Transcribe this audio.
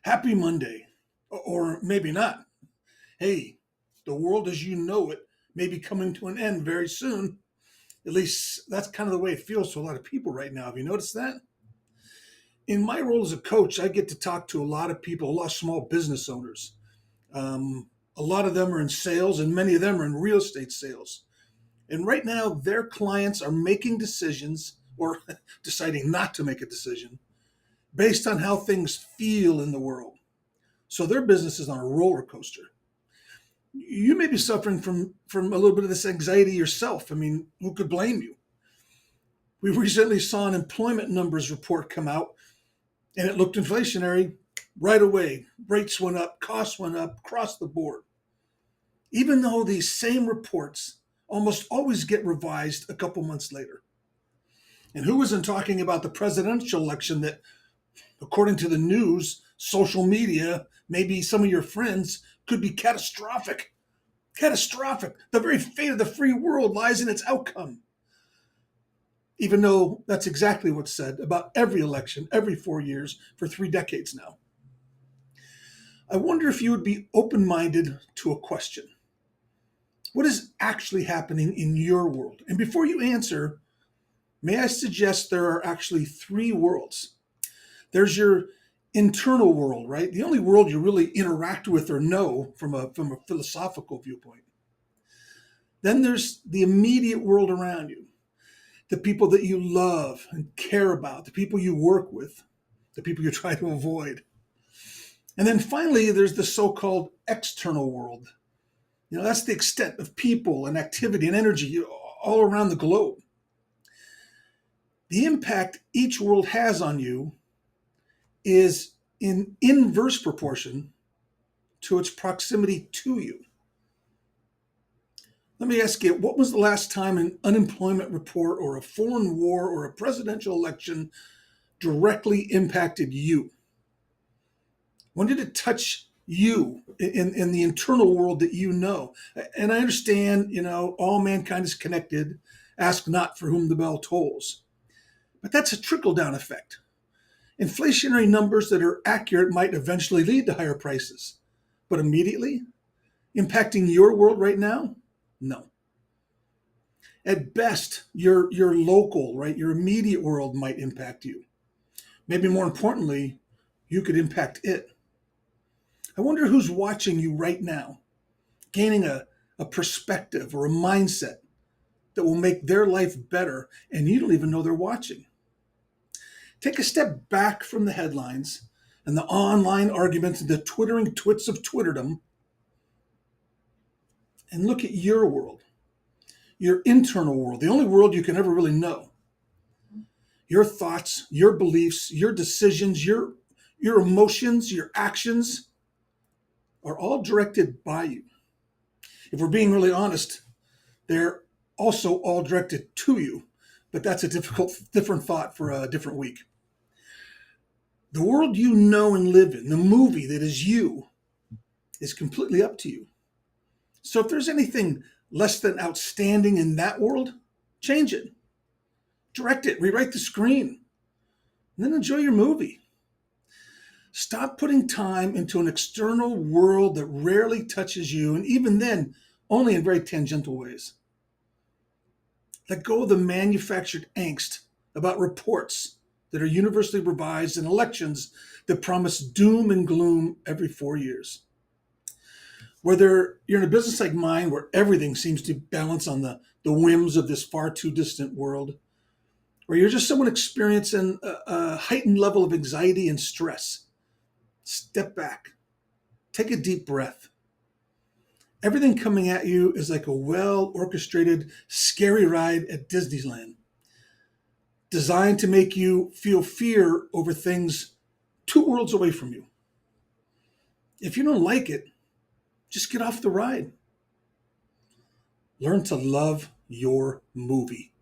Happy Monday. Or maybe not. Hey, the world as you know it may be coming to an end very soon. At least that's kind of the way it feels to a lot of people right now. Have you noticed that? In my role as a coach, I get to talk to a lot of people, a lot of small business owners. A lot of them are in sales, and many of them are in real estate sales. And right now, their clients are making decisions or deciding not to make a decision based on how things feel in the world. So their business is on a roller coaster. You may be suffering from a little bit of this anxiety yourself. I mean, who could blame you? We recently saw an employment numbers report come out, and it looked inflationary right away. Rates went up, costs went up across the board. Even though these same reports almost always get revised a couple months later. And who isn't talking about the presidential election that, according to the news, social media, maybe some of your friends, could be catastrophic? Catastrophic. The very fate of the free world lies in its outcome. Even though that's exactly what's said about every election, every 4 years, for 3 decades now. I wonder if you would be open minded to a question. What is actually happening in your world? And before you answer, may I suggest there are actually three worlds. There's your internal world, right? The only world you really interact with or know from a philosophical viewpoint. Then there's the immediate world around you, the people that you love and care about, the people you work with, the people you try to avoid. And then finally, there's the so-called external world. That's the extent of people and activity and energy all around the globe. The impact each world has on you is in inverse proportion to its proximity to you. Let me ask you, what was the last time an unemployment report or a foreign war or a presidential election directly impacted you? When did it touch you in the internal world that you know? And I understand, all mankind is connected. Ask not for whom the bell tolls. But that's a trickle-down effect. Inflationary numbers that are accurate might eventually lead to higher prices. But immediately, impacting your world right now? No. At best, your local, right, your immediate world might impact you. Maybe more importantly, you could impact it. I wonder who's watching you right now, gaining a perspective or a mindset that will make their life better, and you don't even know they're watching. Take a step back from the headlines and the online arguments and the twittering twits of Twitterdom and look at your world, your internal world, the only world you can ever really know. Your thoughts, your beliefs, your decisions, your emotions, your actions are all directed by you. If we're being really honest, they're also all directed to you, but that's a different thought for a different week. The world you know and live in, the movie that is you, is completely up to you. So if there's anything less than outstanding in that world, change it, direct it, rewrite the screen, and then enjoy your movie. Stop putting time into an external world that rarely touches you, and even then, only in very tangential ways. Let go of the manufactured angst about reports that are universally revised and elections that promise doom and gloom every 4 years. Whether you're in a business like mine where everything seems to balance on the whims of this far too distant world, or you're just someone experiencing a heightened level of anxiety and stress, step back, take a deep breath. Everything coming at you is like a well-orchestrated, scary ride at Disneyland, designed to make you feel fear over things 2 worlds away from you. If you don't like it, just get off the ride. Learn to love your movie.